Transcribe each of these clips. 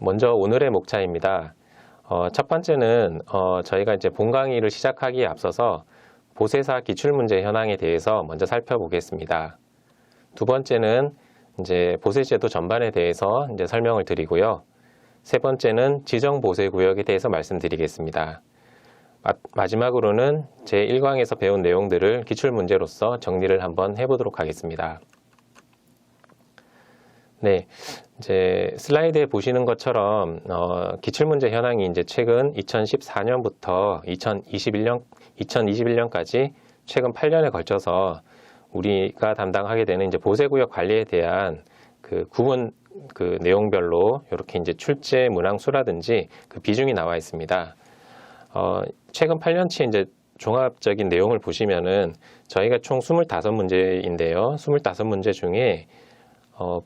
먼저 오늘의 목차입니다. 첫 번째는 저희가 이제 본 강의를 시작하기에 앞서서 보세사 기출문제 현황에 대해서 먼저 살펴보겠습니다. 두 번째는 이제 보세제도 전반에 대해서 이제 설명을 드리고요. 세 번째는 지정보세구역에 대해서 말씀드리겠습니다. 마지막으로는 제1강에서 배운 내용들을 기출문제로서 정리를 한번 해보도록 하겠습니다. 네, 이제 슬라이드에 보시는 것처럼 기출문제 현황이 이제 최근 2014년부터 2021년까지 최근 8년에 걸쳐서 우리가 담당하게 되는 이제 보세구역 관리에 대한 그 구분 그 내용별로 이렇게 이제 출제 문항수라든지 그 비중이 나와 있습니다. 최근 8년치 이제 종합적인 내용을 보시면은 저희가 총 25문제인데요. 25문제 중에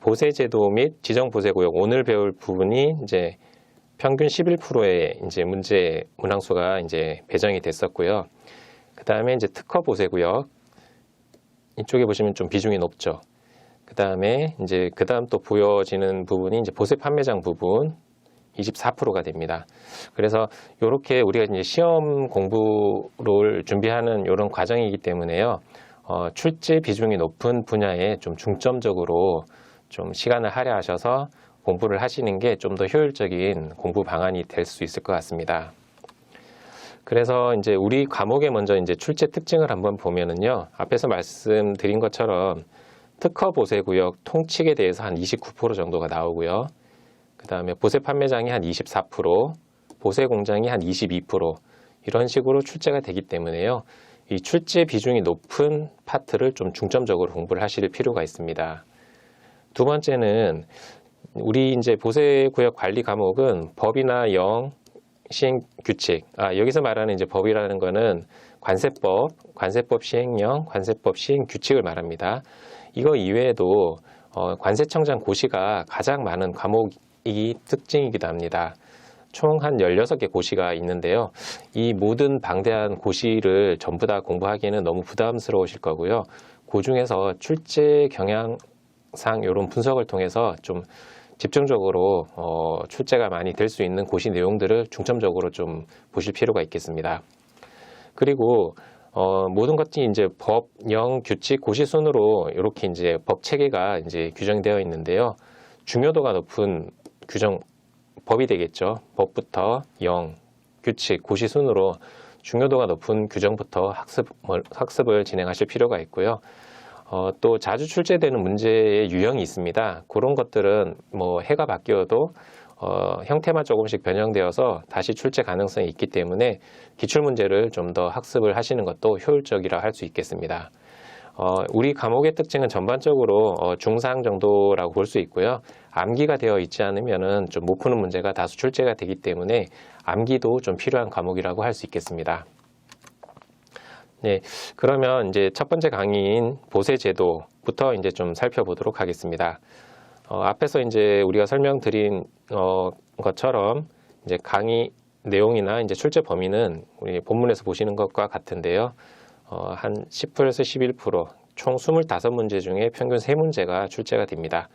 보세제도 및 지정보세구역 오늘 배울 부분이 이제 평균 11%의 이제 문제 문항수가 이제 배정이 됐었고요. 그 다음에 이제 특허 보세구역 이쪽에 보시면 좀 비중이 높죠. 그 다음에 이제 그 다음 또 보여지는 부분이 이제 보세 판매장 부분 24%가 됩니다. 그래서 이렇게 우리가 이제 시험 공부를 준비하는 이런 과정이기 때문에요. 출제 비중이 높은 분야에 좀 중점적으로 좀 시간을 할애하셔서 공부를 하시는 게 좀 더 효율적인 공부 방안이 될 수 있을 것 같습니다. 그래서 이제 우리 과목의 먼저 이제 출제 특징을 한번 보면은요. 앞에서 말씀드린 것처럼 특허 보세구역 통칙에 대해서 한 29% 정도가 나오고요. 그 다음에 보세 판매장이 한 24%, 보세 공장이 한 22% 이런 식으로 출제가 되기 때문에요. 이 출제 비중이 높은 파트를 좀 중점적으로 공부를 하실 필요가 있습니다. 두 번째는 우리 이제 보세구역 관리 과목은 법이나 영, 시행 규칙. 여기서 말하는 이제 법이라는 거는 관세법, 관세법 시행령, 관세법 시행 규칙을 말합니다. 이거 이외에도 관세청장 고시가 가장 많은 과목이 특징이기도 합니다. 총 한 16개 고시가 있는데요. 이 모든 방대한 고시를 전부 다 공부하기에는 너무 부담스러우실 거고요. 그 중에서 출제 경향상 이런 분석을 통해서 좀 집중적으로 출제가 많이 될 수 있는 고시 내용들을 중점적으로 좀 보실 필요가 있겠습니다. 그리고 모든 것들이 이제 법, 영, 규칙, 고시 순으로 이렇게 이제 법 체계가 이제 규정되어 있는데요. 중요도가 높은 법이 되겠죠. 법부터 영, 규칙, 고시 순으로 중요도가 높은 규정부터 학습을 진행하실 필요가 있고요. 또 자주 출제되는 문제의 유형이 있습니다. 그런 것들은 뭐 해가 바뀌어도 형태만 조금씩 변형되어서 다시 출제 가능성이 있기 때문에 기출문제를 좀 더 학습을 하시는 것도 효율적이라 할 수 있겠습니다. 우리 과목의 특징은 전반적으로 중상 정도라고 볼 수 있고요. 암기가 되어 있지 않으면은 좀 못 푸는 문제가 다수 출제가 되기 때문에 암기도 좀 필요한 과목이라고 할 수 있겠습니다. 네, 그러면 이제 첫 번째 강의인 보세제도부터 이제 좀 살펴보도록 하겠습니다. 앞에서 이제 우리가 설명드린 것처럼 이제 강의 내용이나 이제 출제 범위는 우리 본문에서 보시는 것과 같은데요. 한 10%에서 11%, 총 25문제 중에 평균 3문제가 출제가 됩니다.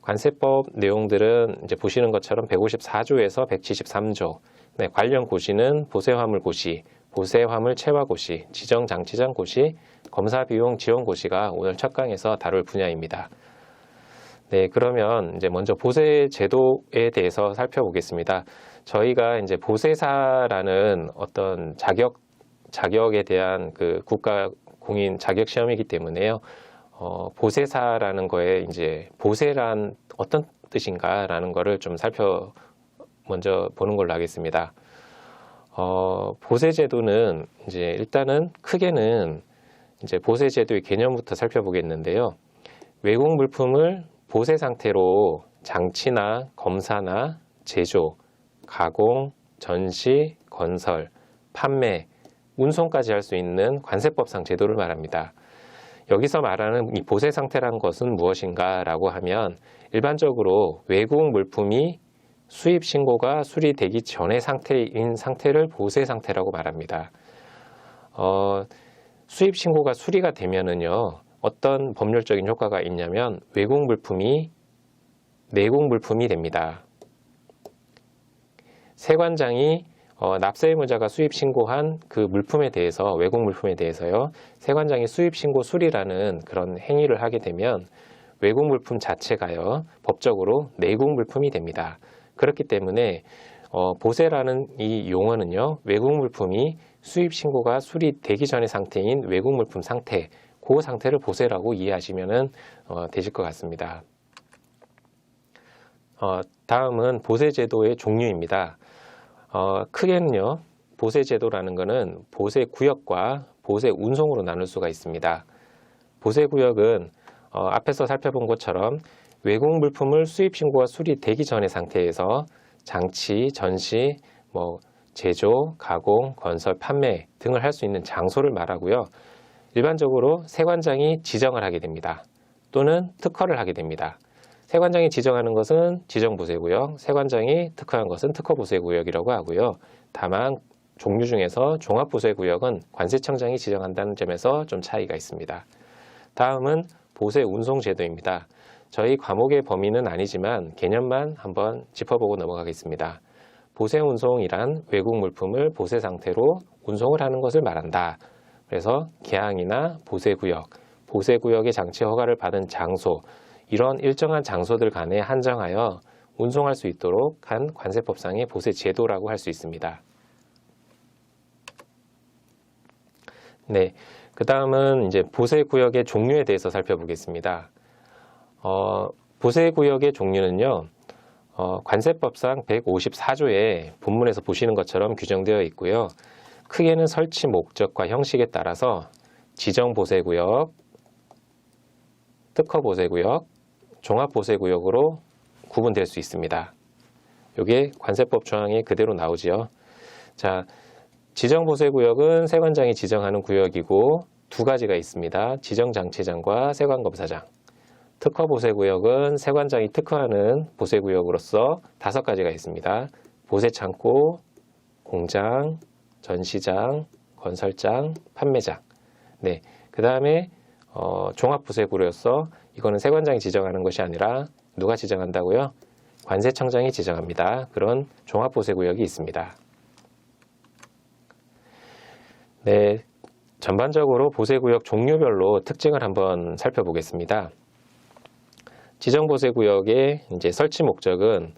관세법 내용들은 이제 보시는 것처럼 154조에서 173조, 네, 관련 고시는 보세화물 고시, 보세화물 체화고시, 지정장치장 고시, 검사비용 지원고시가 오늘 첫 강에서 다룰 분야입니다. 네, 그러면 이제 먼저 보세제도에 대해서 살펴보겠습니다. 저희가 이제 보세사라는 어떤 자격에 대한 그 국가 공인 자격 시험이기 때문에요. 보세사라는 거에 이제 보세란 어떤 뜻인가라는 거를 좀 먼저 보는 걸로 하겠습니다. 보세제도는 이제 일단은 크게는 이제 보세제도의 개념부터 살펴보겠는데요. 외국 물품을 보세 상태로 장치나 검사나 제조, 가공, 전시, 건설, 판매, 운송까지 할 수 있는 관세법상 제도를 말합니다. 여기서 말하는 이 보세 상태란 것은 무엇인가 라고 하면 일반적으로 외국 물품이 수입 신고가 수리되기 전의 상태를 보세 상태라고 말합니다. 수입 신고가 수리가 되면은요, 어떤 법률적인 효과가 있냐면 외국 물품이 내국 물품이 됩니다. 세관장이 납세의무자가 수입 신고한 그 물품에 대해서, 외국 물품에 대해서요, 세관장이 수입 신고 수리라는 그런 행위를 하게 되면 외국 물품 자체가요, 법적으로 내국 물품이 됩니다. 그렇기 때문에 보세라는 이 용어는요, 외국 물품이 수입 신고가 수리되기 전의 상태인 외국 물품 상태, 그 상태를 보세라고 이해하시면 되실 것 같습니다. 다음은 보세제도의 종류입니다. 크게는요, 보세제도라는 것은 보세구역과 보세운송으로 나눌 수가 있습니다. 보세구역은 앞에서 살펴본 것처럼 외국 물품을 수입 신고가 수리되기 전의 상태에서 장치, 전시, 제조, 가공, 건설, 판매 등을 할 수 있는 장소를 말하고요. 일반적으로 세관장이 지정을 하게 됩니다. 또는 특허를 하게 됩니다. 세관장이 지정하는 것은 지정보세구역, 세관장이 특허한 것은 특허보세구역이라고 하고요. 다만 종류 중에서 종합보세구역은 관세청장이 지정한다는 점에서 좀 차이가 있습니다. 다음은 보세운송제도입니다. 저희 과목의 범위는 아니지만 개념만 한번 짚어보고 넘어가겠습니다. 보세운송이란 외국 물품을 보세 상태로 운송을 하는 것을 말한다. 그래서 개항이나 보세구역, 보세구역의 장치 허가를 받은 장소, 이런 일정한 장소들 간에 한정하여 운송할 수 있도록 한 관세법상의 보세제도라고 할 수 있습니다. 네, 그 다음은 이제 보세구역의 종류에 대해서 살펴보겠습니다. 보세구역의 종류는요, 관세법상 154조에 본문에서 보시는 것처럼 규정되어 있고요. 크게는 설치 목적과 형식에 따라서 지정보세구역, 특허보세구역, 종합보세구역으로 구분될 수 있습니다. 이게 관세법 조항에 그대로 나오지요. 자, 지정보세구역은 세관장이 지정하는 구역이고 두 가지가 있습니다. 지정장치장과 세관검사장. 특허보세구역은 세관장이 특허하는 보세구역으로서 5가지가 있습니다. 보세창고, 공장, 전시장, 건설장, 판매장. 네, 그 다음에 종합보세구역으로서 이거는 세관장이 지정하는 것이 아니라 누가 지정한다고요? 관세청장이 지정합니다. 그런 종합보세구역이 있습니다. 네, 전반적으로 보세구역 종류별로 특징을 한번 살펴보겠습니다. 지정보세구역의 이제 설치 목적은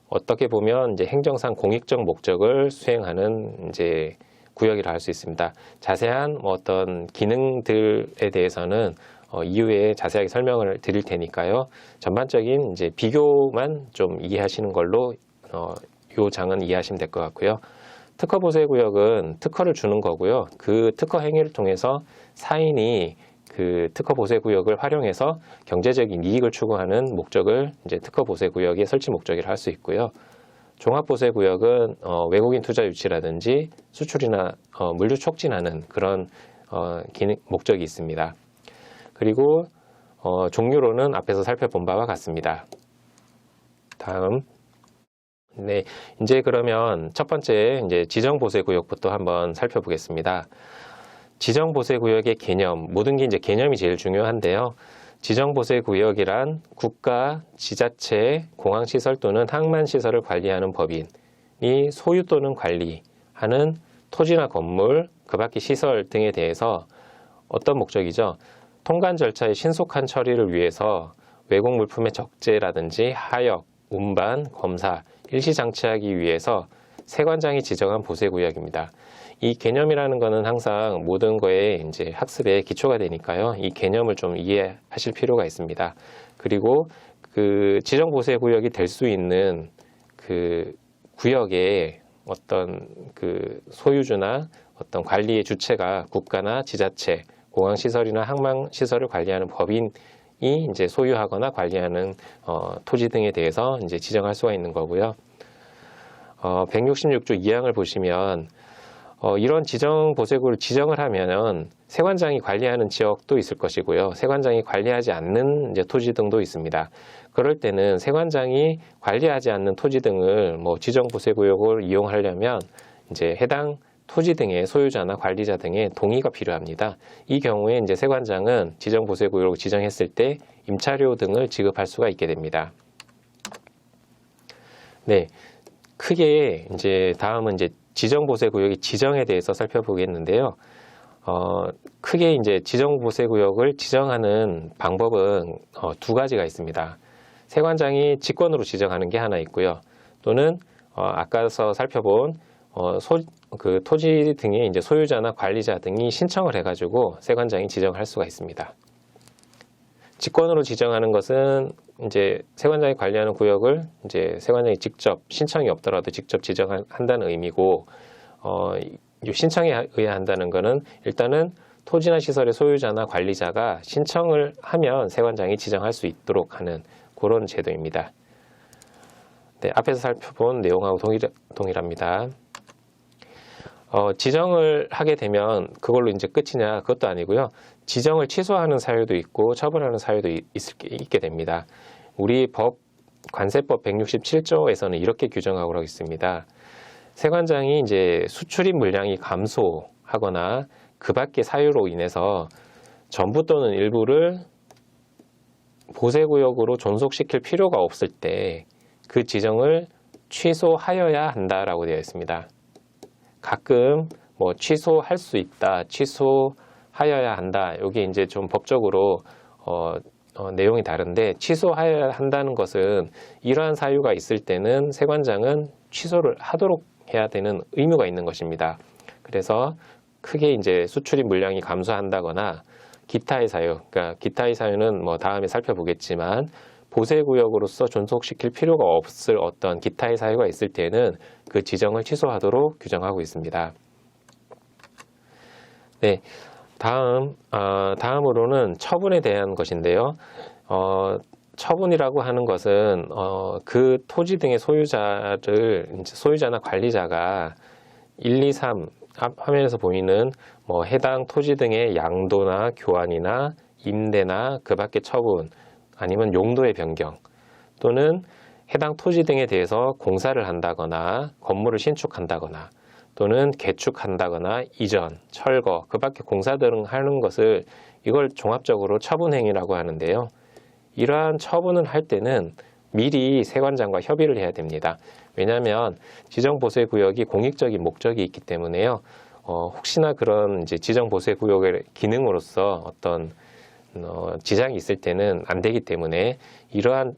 어떻게 보면 이제 행정상 공익적 목적을 수행하는 이제 구역이라 할 수 있습니다. 자세한 어떤 기능들에 대해서는 이후에 자세하게 설명을 드릴 테니까요. 전반적인 이제 비교만 좀 이해하시는 걸로 이 장은 이해하시면 될 것 같고요. 특허보세구역은 특허를 주는 거고요. 그 특허 행위를 통해서 사인이 그 특허보세구역을 활용해서 경제적인 이익을 추구하는 목적을 이제 특허보세구역의 설치 목적이라 할 수 있고요. 종합보세구역은 외국인 투자 유치라든지 수출이나 물류 촉진하는 그런 목적이 있습니다. 그리고 종류로는 앞에서 살펴본 바와 같습니다. 다음, 네, 이제 그러면 첫 번째 이제 지정보세구역부터 한번 살펴보겠습니다. 지정보세구역의 개념, 모든 게 이제 개념이 제일 중요한데요. 지정보세구역이란 국가, 지자체, 공항시설 또는 항만시설을 관리하는 법인이 소유 또는 관리하는 토지나 건물, 그 밖의 시설 등에 대해서 어떤 목적이죠? 통관 절차의 신속한 처리를 위해서 외국 물품의 적재라든지 하역, 운반, 검사, 일시 장치하기 위해서 세관장이 지정한 보세구역입니다. 이 개념이라는 것은 항상 모든 거에 이제 학습에 기초가 되니까요. 이 개념을 좀 이해하실 필요가 있습니다. 그리고 그 지정 보세구역이 될 수 있는 그 구역의 어떤 그 소유주나 어떤 관리의 주체가 국가나 지자체, 공항시설이나 항만시설을 관리하는 법인이 이제 소유하거나 관리하는 토지 등에 대해서 이제 지정할 수가 있는 거고요. 166조 2항을 보시면 이런 지정 보세구를 지정을 하면 세관장이 관리하는 지역도 있을 것이고요. 세관장이 관리하지 않는 이제 토지 등도 있습니다. 그럴 때는 세관장이 관리하지 않는 토지 등을 지정 보세구역을 이용하려면 이제 해당 토지 등의 소유자나 관리자 등의 동의가 필요합니다. 이 경우에 이제 세관장은 지정 보세구역을 지정했을 때 임차료 등을 지급할 수가 있게 됩니다. 네. 크게 이제 다음은 이제 지정보세구역의 지정에 대해서 살펴보겠는데요. 크게 이제 지정보세구역을 지정하는 방법은 두 가지가 있습니다. 세관장이 직권으로 지정하는 게 하나 있고요. 또는 아까서 살펴본 그 토지 등의 이제 소유자나 관리자 등이 신청을 해가지고 세관장이 지정할 수가 있습니다. 직권으로 지정하는 것은 이제 세관장이 관리하는 구역을 이제 세관장이 직접 신청이 없더라도 직접 지정한다는 의미고, 신청에 의해 한다는 것은 일단은 토지나 시설의 소유자나 관리자가 신청을 하면 세관장이 지정할 수 있도록 하는 그런 제도입니다. 네, 앞에서 살펴본 내용하고 동일합니다. 지정을 하게 되면 그걸로 이제 끝이냐? 그것도 아니고요. 지정을 취소하는 사유도 있고 처분하는 사유도 있게 됩니다. 우리 관세법 167조에서는 이렇게 규정하고 있습니다. 세관장이 이제 수출입 물량이 감소하거나 그 밖의 사유로 인해서 전부 또는 일부를 보세구역으로 존속시킬 필요가 없을 때 그 지정을 취소하여야 한다라고 되어 있습니다. 가끔 뭐 취소할 수 있다, 취소하여야 한다. 여기 이제 좀 법적으로 내용이 다른데, 취소하여야 한다는 것은 이러한 사유가 있을 때는 세관장은 취소를 하도록 해야 되는 의무가 있는 것입니다. 그래서 크게 이제 수출입 물량이 감소한다거나 기타의 사유, 그러니까 기타의 사유는 뭐 다음에 살펴보겠지만 보세구역으로서 존속시킬 필요가 없을 어떤 기타의 사유가 있을 때는 그 지정을 취소하도록 규정하고 있습니다. 네, 다음으로는 처분에 대한 것인데요. 처분이라고 하는 것은 그 토지 등의 소유자나 관리자가 1, 2, 3 앞 화면에서 보이는 뭐 해당 토지 등의 양도나 교환이나 임대나 그 밖의 처분, 아니면 용도의 변경, 또는 해당 토지 등에 대해서 공사를 한다거나 건물을 신축한다거나 또는 개축한다거나 이전, 철거, 그 밖에 공사 등 하는 것을 이걸 종합적으로 처분행위라고 하는데요. 이러한 처분을 할 때는 미리 세관장과 협의를 해야 됩니다. 왜냐하면 지정보세구역이 공익적인 목적이 있기 때문에요. 혹시나 그런 이제 지정보세구역의 기능으로서 어떤 지장이 있을 때는 안 되기 때문에 이러한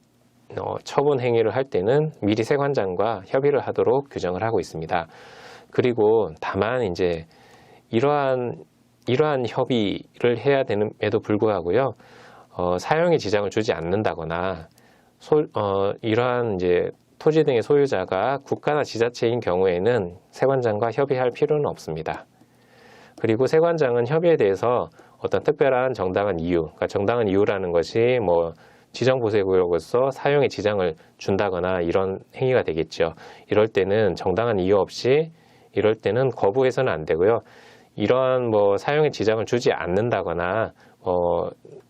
처분 행위를 할 때는 미리 세관장과 협의를 하도록 규정을 하고 있습니다. 그리고 다만 이제 이러한 협의를 해야 됨에도 불구하고요, 사용에 지장을 주지 않는다거나 이러한 이제 토지 등의 소유자가 국가나 지자체인 경우에는 세관장과 협의할 필요는 없습니다. 그리고 세관장은 협의에 대해서 어떤 특별한 정당한 이유, 그러니까 정당한 이유라는 것이 뭐 지정보세구역으로서 사용에 지장을 준다거나 이런 행위가 되겠죠. 이럴 때는 정당한 이유 없이 이럴 때는 거부해서는 안 되고요. 이러한 뭐 사용에 지장을 주지 않는다거나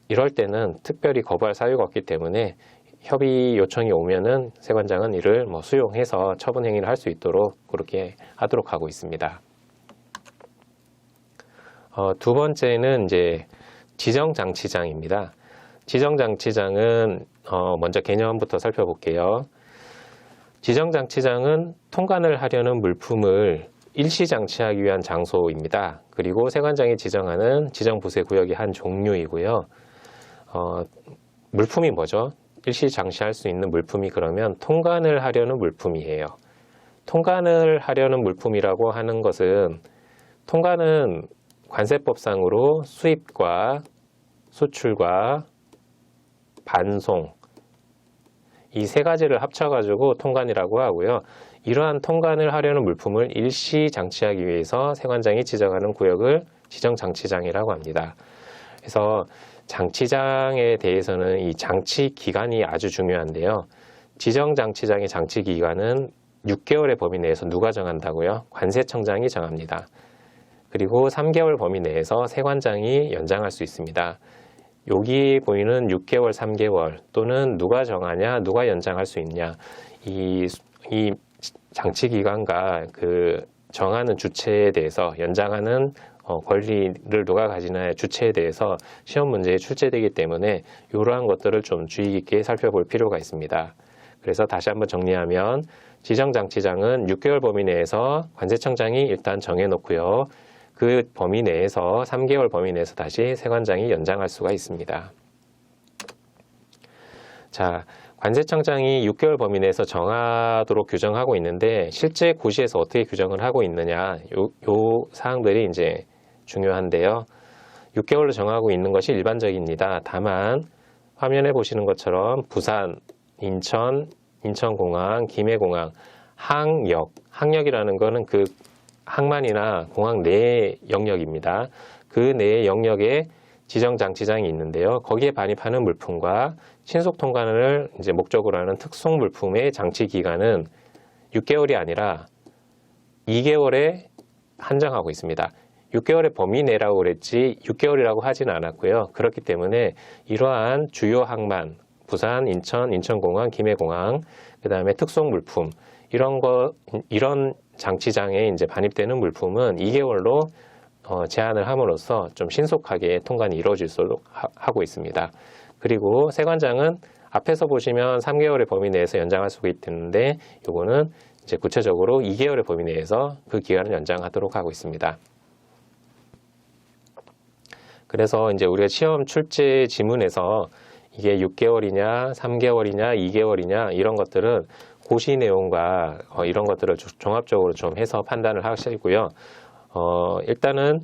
이럴 때는 특별히 거부할 사유가 없기 때문에 협의 요청이 오면은 세관장은 이를 뭐 수용해서 처분 행위를 할 수 있도록 그렇게 하도록 하고 있습니다. 두 번째는 이제 지정장치장입니다. 지정장치장은 먼저 개념부터 살펴볼게요. 지정장치장은 통관을 하려는 물품을 일시장치하기 위한 장소입니다. 그리고 세관장이 지정하는 지정보세구역의 한 종류이고요. 물품이 뭐죠? 일시장치할 수 있는 물품이 그러면 통관을 하려는 물품이에요. 통관을 하려는 물품이라고 하는 것은, 통관은 관세법상으로 수입과 수출과 반송, 이 세 가지를 합쳐가지고 통관이라고 하고요. 이러한 통관을 하려는 물품을 일시 장치하기 위해서 세관장이 지정하는 구역을 지정장치장이라고 합니다. 그래서 장치장에 대해서는 이 장치 기간이 아주 중요한데요. 지정장치장의 장치 기간은 6개월의 범위 내에서 누가 정한다고요? 관세청장이 정합니다. 그리고 3개월 범위 내에서 세관장이 연장할 수 있습니다. 여기 보이는 6개월, 3개월 또는 누가 정하냐, 누가 연장할 수 있냐, 이 장치 기간과 그 정하는 주체에 대해서, 연장하는 권리를 누가 가지나의 주체에 대해서 시험 문제에 출제되기 때문에 이러한 것들을 좀 주의 깊게 살펴볼 필요가 있습니다. 그래서 다시 한번 정리하면 지정장치장은 6개월 범위 내에서 관세청장이 일단 정해놓고요. 그 범위 내에서 3개월 범위 내에서 다시 세관장이 연장할 수가 있습니다. 자, 관세청장이 6개월 범위 내에서 정하도록 규정하고 있는데 실제 고시에서 어떻게 규정을 하고 있느냐, 요 사항들이 이제 중요한데요. 6개월로 정하고 있는 것이 일반적입니다. 다만 화면에 보시는 것처럼 부산, 인천, 인천공항, 김해공항, 항역이라는 거는 그 항만이나 공항 내 영역입니다. 그 내 영역에 지정장치장이 있는데요. 거기에 반입하는 물품과 신속 통관을 이제 목적으로 하는 특송 물품의 장치 기간은 6개월이 아니라 2개월에 한정하고 있습니다. 6개월의 범위 내라고 그랬지 6개월이라고 하진 않았고요. 그렇기 때문에 이러한 주요 항만, 부산, 인천, 인천공항, 김해공항, 그 다음에 특송 물품 이런 장치장에 이제 반입되는 물품은 2개월로 제한을 함으로써 좀 신속하게 통관이 이루어질 수 있도록 하고 있습니다. 그리고 세관장은 앞에서 보시면 3개월의 범위 내에서 연장할 수가 있는데 요거는 이제 구체적으로 2개월의 범위 내에서 그 기간을 연장하도록 하고 있습니다. 그래서 이제 우리가 시험 출제 지문에서 이게 6개월이냐, 3개월이냐, 2개월이냐 이런 것들은 고시 내용과 이런 것들을 종합적으로 좀 해서 판단을 하시고요. 일단은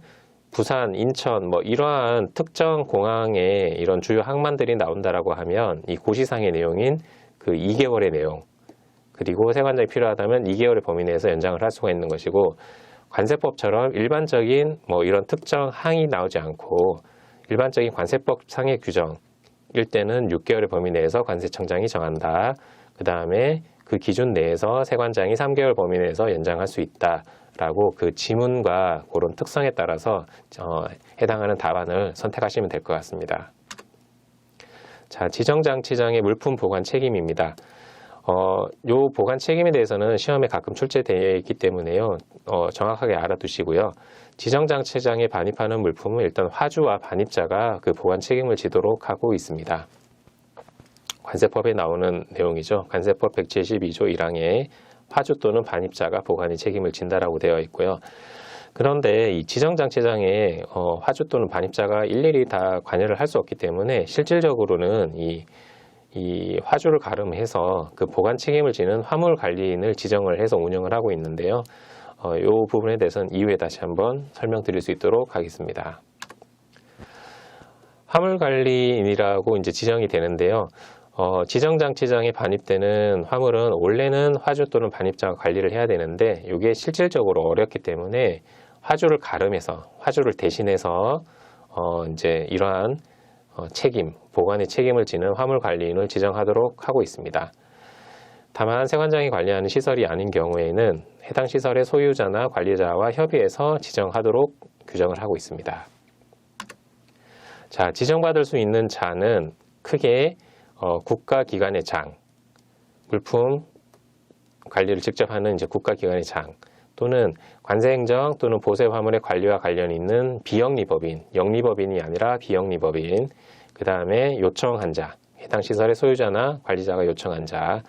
부산, 인천 뭐 이러한 특정 공항에 이런 주요 항만들이 나온다라고 하면 이 고시상의 내용인 그 2개월의 내용 그리고 세관장이 필요하다면 2개월의 범위 내에서 연장을 할 수가 있는 것이고 관세법처럼 일반적인 뭐 이런 특정 항이 나오지 않고 일반적인 관세법 상의 규정일 때는 6개월의 범위 내에서 관세청장이 정한다. 그 다음에 그 기준 내에서 세관장이 3개월 범위 내에서 연장할 수 있다라고 그 지문과 그런 특성에 따라서 해당하는 답안을 선택하시면 될 것 같습니다. 자, 지정장치장의 물품 보관 책임입니다. 요 보관 책임에 대해서는 시험에 가끔 출제되어 있기 때문에요. 정확하게 알아두시고요. 지정장치장에 반입하는 물품은 일단 화주와 반입자가 그 보관 책임을 지도록 하고 있습니다. 관세법에 나오는 내용이죠. 관세법 172조 1항에 화주 또는 반입자가 보관의 책임을 진다라고 되어 있고요. 그런데 이 지정장치장에 화주 또는 반입자가 일일이 다 관여를 할 수 없기 때문에 실질적으로는 이 화주를 가름해서 그 보관 책임을 지는 화물관리인을 지정을 해서 운영을 하고 있는데요. 이 부분에 대해서는 이후에 다시 한번 설명드릴 수 있도록 하겠습니다. 화물관리인이라고 이제 지정이 되는데요. 지정장치장에 반입되는 화물은 원래는 화주 또는 반입자가 관리를 해야 되는데 이게 실질적으로 어렵기 때문에 화주를 가름해서 화주를 대신해서 이제 이러한 보관의 책임을 지는 화물관리인을 지정하도록 하고 있습니다. 다만 세관장이 관리하는 시설이 아닌 경우에는 해당 시설의 소유자나 관리자와 협의해서 지정하도록 규정을 하고 있습니다. 자, 지정받을 수 있는 자는 크게 국가기관의 장, 물품 관리를 직접 하는 이제 국가기관의 장, 또는 관세행정 또는 보세화물의 관리와 관련이 있는 비영리법인, 영리법인이 아니라 비영리법인, 그 다음에 요청한 자, 해당 시설의 소유자나 관리자가 요청한 자,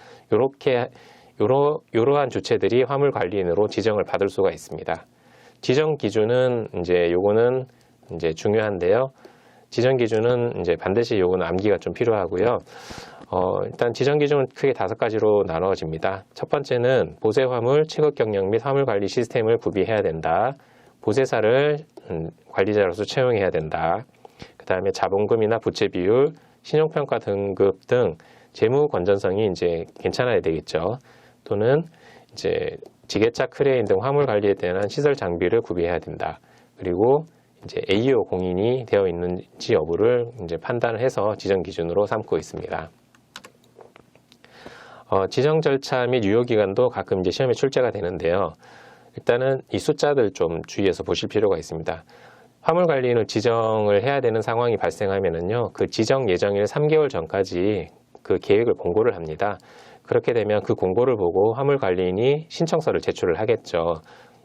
이러한 주체들이 화물관리인으로 지정을 받을 수가 있습니다. 지정 기준은 요거는 중요한데요. 지정 기준은 반드시 요거는 암기가 좀 필요하고요. 일단 지정 기준은 크게 5가지로 나눠집니다. 첫 번째는 보세 화물 취급 경영 및 화물 관리 시스템을 구비해야 된다. 보세사를 관리자로서 채용해야 된다. 그 다음에 자본금이나 부채 비율, 신용평가 등급 등 재무 건전성이 괜찮아야 되겠죠. 또는 지게차, 크레인 등 화물 관리에 대한 시설 장비를 구비해야 된다. 그리고 AO 공인이 되어 있는지 여부를 판단을 해서 지정 기준으로 삼고 있습니다. 지정 절차 및 유효 기간도 가끔 시험에 출제가 되는데요. 일단은 이 숫자들 좀 주의해서 보실 필요가 있습니다. 화물관리인을 지정을 해야 되는 상황이 발생하면은요, 그 지정 예정일 3개월 전까지 그 계획을 공고를 합니다. 그렇게 되면 그 공고를 보고 화물관리인이 신청서를 제출을 하겠죠.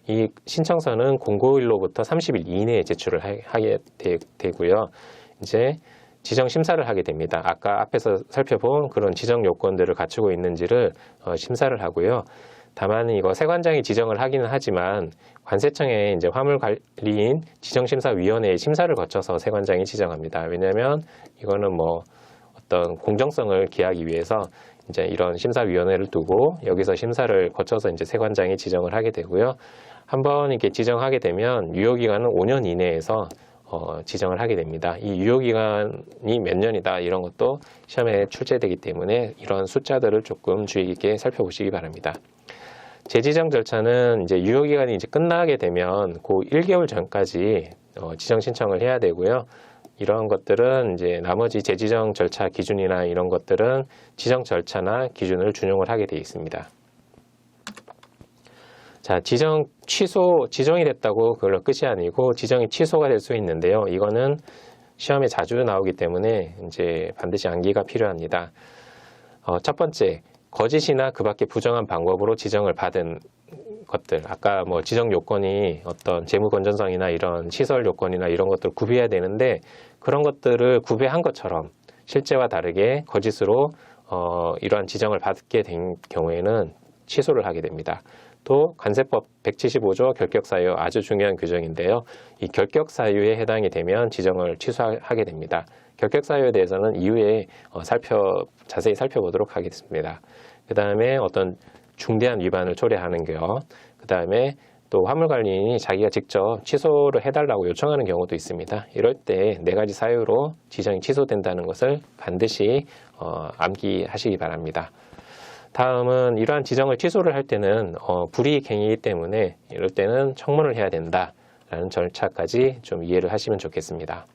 이 신청서는 공고일로부터 30일 이내에 제출을 하게 되고요. 지정 심사를 하게 됩니다. 아까 앞에서 살펴본 그런 지정 요건들을 갖추고 있는지를 심사를 하고요. 다만 이거 세관장이 지정을 하기는 하지만 관세청에 이제 화물관리인 지정심사위원회의 심사를 거쳐서 세관장이 지정합니다. 왜냐하면 이거는 뭐 어떤 공정성을 기하기 위해서 이제 이런 심사위원회를 두고 여기서 심사를 거쳐서 이제 세관장이 지정을 하게 되고요. 한번 이렇게 지정하게 되면 유효기간은 5년 이내에서 지정을 하게 됩니다. 이 유효기간이 몇 년이다 이런 것도 시험에 출제되기 때문에 이런 숫자들을 조금 주의 깊게 살펴보시기 바랍니다. 재지정 절차는 이제 유효기간이 이제 끝나게 되면 그 1개월 전까지 지정 신청을 해야 되고요. 이런 것들은 이제 나머지 재지정 절차 기준이나 이런 것들은 지정 절차나 기준을 준용을 하게 되어 있습니다. 자, 지정이 됐다고 그걸로 끝이 아니고 지정이 취소가 될 수 있는데요. 이거는 시험에 자주 나오기 때문에 이제 반드시 암기가 필요합니다. 첫 번째, 거짓이나 그 밖에 부정한 방법으로 지정을 받은 것들, 아까 뭐 지정 요건이 어떤 재무 건전성이나 이런 시설 요건이나 이런 것들을 구비해야 되는데 그런 것들을 구비한 것처럼 실제와 다르게 거짓으로 이러한 지정을 받게 된 경우에는 취소를 하게 됩니다. 또 관세법 175조 결격사유 아주 중요한 규정인데요. 이 결격사유에 해당이 되면 지정을 취소하게 됩니다. 결격사유에 대해서는 이후에 자세히 살펴보도록 하겠습니다. 그 다음에 어떤 중대한 위반을 초래하는 것, 그 다음에 또 화물관리인이 자기가 직접 취소를 해달라고 요청하는 경우도 있습니다. 이럴 때 4가지 사유로 지정이 취소된다는 것을 반드시 암기하시기 바랍니다. 다음은 이러한 지정을 취소를 할 때는 불이익행위이기 때문에 이럴 때는 청문을 해야 된다라는 절차까지 좀 이해를 하시면 좋겠습니다.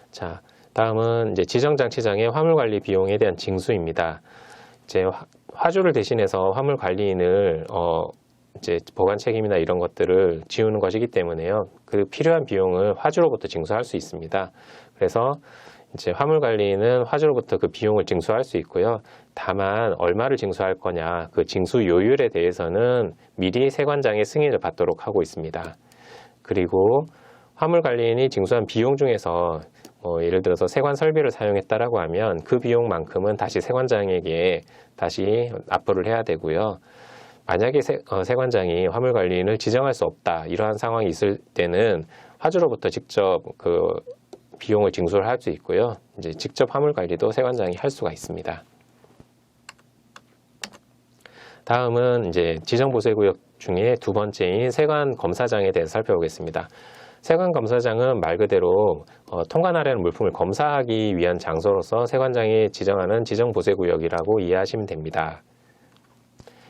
자, 다음은 이제 지정장치장의 화물관리 비용에 대한 징수입니다. 이제 화주를 대신해서 화물관리인을 이제 보관 책임이나 이런 것들을 지우는 것이기 때문에요. 그 필요한 비용을 화주로부터 징수할 수 있습니다. 그래서 이제 화물관리인은 화주로부터 그 비용을 징수할 수 있고요. 다만 얼마를 징수할 거냐, 그 징수 요율에 대해서는 미리 세관장의 승인을 받도록 하고 있습니다. 그리고 화물관리인이 징수한 비용 중에서 예를 들어서 세관 설비를 사용했다라고 하면 그 비용만큼은 다시 세관장에게 다시 납부를 해야 되고요. 만약에 세관장이 화물관리인을 지정할 수 없다 이러한 상황이 있을 때는 화주로부터 직접 그 비용을 징수를 할 수 있고요. 이제 직접 화물관리도 세관장이 할 수가 있습니다. 다음은 이제 지정보세구역 중에 두 번째인 세관검사장에 대해서 살펴보겠습니다. 세관검사장은 말 그대로 통관하려는 물품을 검사하기 위한 장소로서 세관장이 지정하는 지정보세구역이라고 이해하시면 됩니다.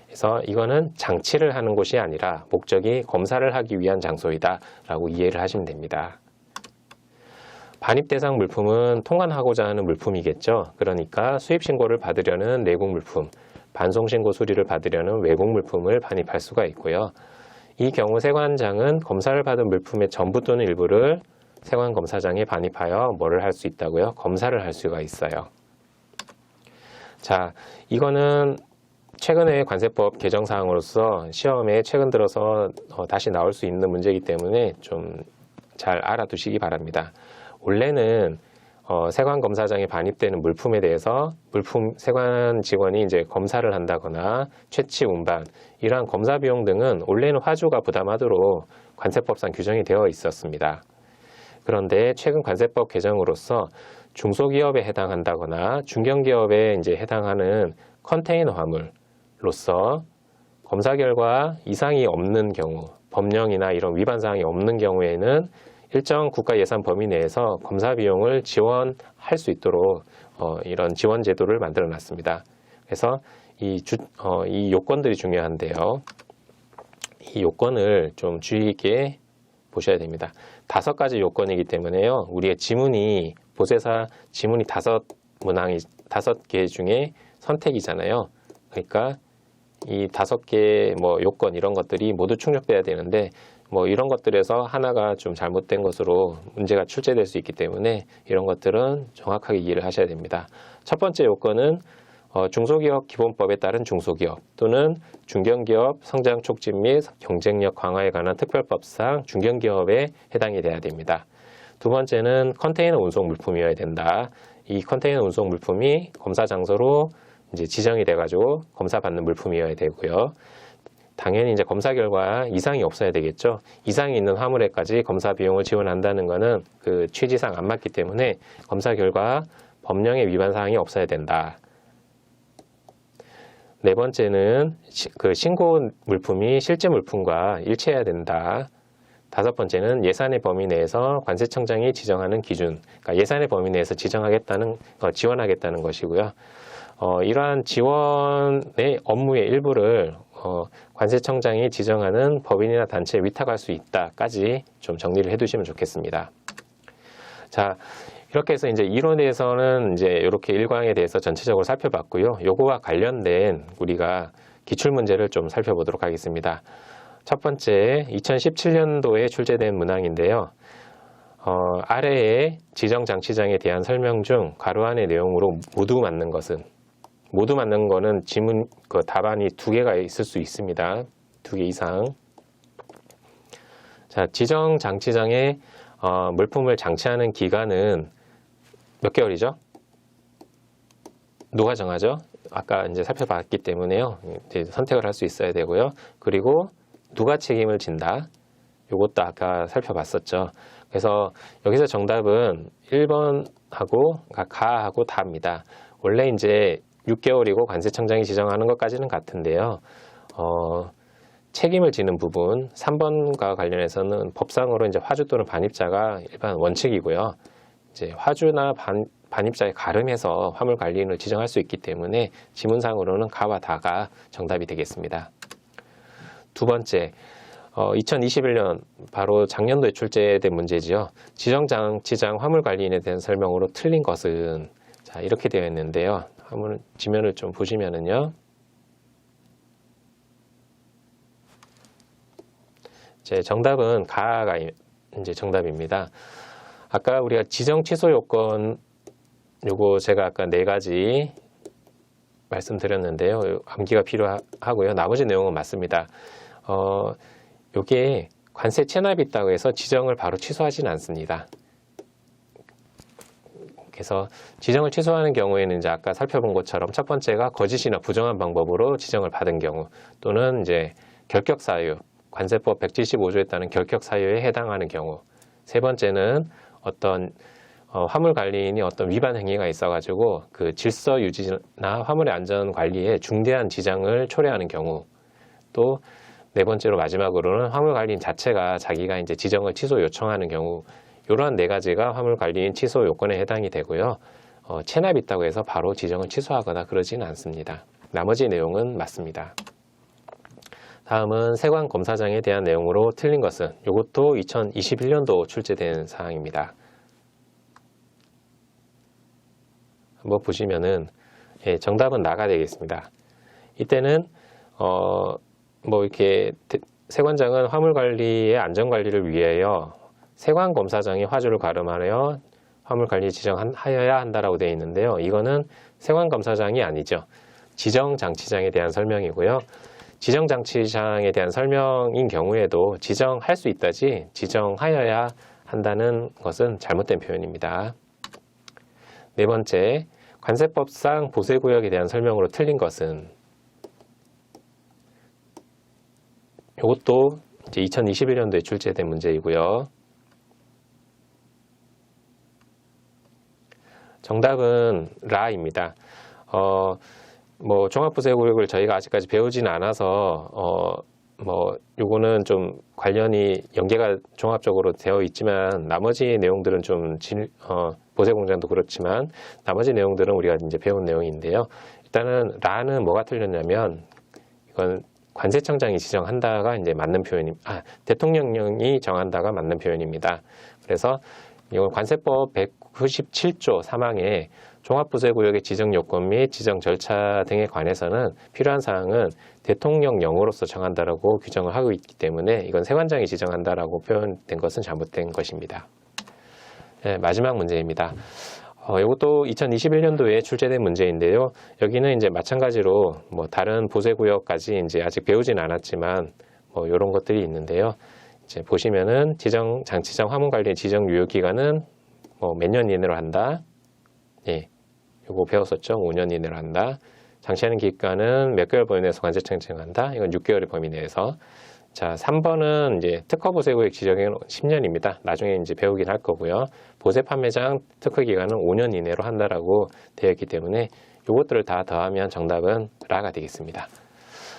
그래서 이거는 장치를 하는 곳이 아니라 목적이 검사를 하기 위한 장소이다 라고 이해를 하시면 됩니다. 반입 대상 물품은 통관하고자 하는 물품이겠죠. 그러니까 수입신고를 받으려는 내국 물품, 반송신고 수리를 받으려는 외국 물품을 반입할 수가 있고요. 이 경우 세관장은 검사를 받은 물품의 전부 또는 일부를 세관검사장에 반입하여 뭐를 할 수 있다고요? 검사를 할 수가 있어요. 자, 이거는 최근에 관세법 개정사항으로서 시험에 최근 들어서 다시 나올 수 있는 문제이기 때문에 좀 잘 알아두시기 바랍니다. 원래는 세관검사장에 반입되는 물품에 대해서 세관 직원이 이제 검사를 한다거나 채취 운반 이러한 검사 비용 등은 원래는 화주가 부담하도록 관세법상 규정이 되어 있었습니다. 그런데 최근 관세법 개정으로서 중소기업에 해당한다거나 중견기업에 이제 해당하는 컨테이너 화물로서 검사 결과 이상이 없는 경우, 법령이나 이런 위반 사항이 없는 경우에는 일정 국가 예산 범위 내에서 검사 비용을 지원할 수 있도록 이런 지원 제도를 만들어 놨습니다. 그래서 이 요건들이 중요한데요. 이 요건을 좀 주의 깊게 보셔야 됩니다. 5가지 요건이기 때문에요. 우리의 지문이 보세사 지문이 5개 중에 선택이잖아요. 그러니까 이 5개 뭐 요건 이런 것들이 모두 충족돼야 되는데 뭐 이런 것들에서 하나가 좀 잘못된 것으로 문제가 출제될 수 있기 때문에 이런 것들은 정확하게 이해를 하셔야 됩니다. 첫 번째 요건은 중소기업 기본법에 따른 중소기업 또는 중견기업 성장 촉진 및 경쟁력 강화에 관한 특별법상 중견기업에 해당이 돼야 됩니다. 두 번째는 컨테이너 운송 물품이어야 된다. 이 컨테이너 운송 물품이 검사 장소로 이제 지정이 돼가지고 검사받는 물품이어야 되고요. 당연히 이제 검사 결과 이상이 없어야 되겠죠. 이상이 있는 화물에까지 검사 비용을 지원한다는 것은 그 취지상 안 맞기 때문에 검사 결과 법령의 위반 사항이 없어야 된다. 네 번째는 그 신고 물품이 실제 물품과 일치해야 된다. 다섯 번째는 예산의 범위 내에서 관세청장이 지정하는 기준, 그러니까 예산의 범위 내에서 지원하겠다는 것이고요. 이러한 지원의 업무의 일부를 관세청장이 지정하는 법인이나 단체에 위탁할 수 있다까지 좀 정리를 해두시면 좋겠습니다. 자, 이렇게 해서 이제 이론에서는 이제 이렇게 일광에 대해서 전체적으로 살펴봤고요. 요거와 관련된 우리가 기출 문제를 좀 살펴보도록 하겠습니다. 첫 번째, 2017년도에 출제된 문항인데요. 아래의 지정장치장에 대한 설명 중 괄호 안의 내용으로 모두 맞는 거는 지문 그 답안이 두 개가 있을 수 있습니다. 두 개 이상. 자, 지정장치장에 물품을 장치하는 기간은 몇 개월이죠? 누가 정하죠? 아까 이제 살펴봤기 때문에요. 이제 선택을 할 수 있어야 되고요. 그리고 누가 책임을 진다? 이것도 아까 살펴봤었죠. 그래서 여기서 정답은 1번하고 가하고 다입니다. 원래 이제 6개월이고 관세청장이 지정하는 것까지는 같은데요. 책임을 지는 부분 3번과 관련해서는 법상으로 이제 화주 또는 반입자가 일반 원칙이고요. 이제 화주나 반입자에 가름해서 화물 관리인을 지정할 수 있기 때문에 지문상으로는 가와 다가 정답이 되겠습니다. 두 번째, 2021년 바로 작년도에 출제된 문제지요. 지정장치장 화물관리인에 대한 설명으로 틀린 것은 자 이렇게 되어 있는데요. 한번 지면을 좀 보시면은요. 제 정답은 가가 이제 정답입니다. 아까 우리가 지정 취소 요건 요거 제가 아까 네 가지 말씀드렸는데요. 암기가 필요하고요. 나머지 내용은 맞습니다. 요게 관세 체납이 있다고 해서 지정을 바로 취소하지는 않습니다. 그래서 지정을 취소하는 경우에는 이제 아까 살펴본 것처럼 첫 번째가 거짓이나 부정한 방법으로 지정을 받은 경우 또는 이제 결격 사유, 관세법 175조에 따른 결격 사유에 해당하는 경우 세 번째는 어떤 화물 관리인이 어떤 위반 행위가 있어가지고 그 질서 유지나 화물의 안전 관리에 중대한 지장을 초래하는 경우 또 네 번째로 마지막으로는 화물 관리인 자체가 자기가 이제 지정을 취소 요청하는 경우 이러한 네 가지가 화물 관리인 취소 요건에 해당이 되고요. 체납이 있다고 해서 바로 지정을 취소하거나 그러지는 않습니다. 나머지 내용은 맞습니다. 다음은 세관 검사장에 대한 내용으로 틀린 것은 이것도 2021년도 출제된 사항입니다. 한번 보시면은 예, 정답은 나가 되겠습니다. 이때는 뭐 이렇게 세관장은 화물 관리의 안전 관리를 위하여 세관 검사장이 화주를 가름하여 화물 관리 지정하여야 한다라고 되어 있는데요. 이거는 세관 검사장이 아니죠. 지정 장치장에 대한 설명이고요. 지정 장치장에 대한 설명인 경우에도 지정할 수 있다지 지정하여야 한다는 것은 잘못된 표현입니다. 네 번째, 관세법상 보세구역에 대한 설명으로 틀린 것은 이것도 이제 2021년도에 출제된 문제이고요. 정답은 라입니다. 뭐 종합보세구역을 저희가 아직까지 배우지는 않아서 요거는 좀 관련이 연계가 종합적으로 되어 있지만 나머지 내용들은 좀 보세공장도 그렇지만 나머지 내용들은 우리가 이제 배운 내용인데요. 일단은 라는 뭐가 틀렸냐면 이건 관세청장이 지정한다가 이제 맞는 표현입니다. 대통령령이 정한다가 맞는 표현입니다. 그래서 이건 관세법 197조 3항에 종합부세구역의 지정 요건 및 지정 절차 등에 관해서는 필요한 사항은 대통령령으로서 정한다라고 규정을 하고 있기 때문에 이건 세관장이 지정한다라고 표현된 것은 잘못된 것입니다. 네, 마지막 문제입니다. 이것도 2021년도에 출제된 문제인데요. 여기는 이제 마찬가지로 뭐 다른 보세구역까지 이제 아직 배우진 않았지만 뭐 이런 것들이 있는데요. 이제 보시면은 지정 장치장 화물 관리 지정 유효 기간은 뭐 몇 년 이내로 한다. 예, 요거 배웠었죠. 5년 이내로 한다. 장치하는 기간은 몇 개월 범위 내에서 관세 청정한다. 이건 6개월의 범위 내에서. 자, 3번은 이제 특허 보세 구역 지정은 10년입니다. 나중에 이제 배우긴 할 거고요. 보세 판매장 특허 기간은 5년 이내로 한다라고 되어 있기 때문에 요것들을 다 더하면 정답은 라가 되겠습니다.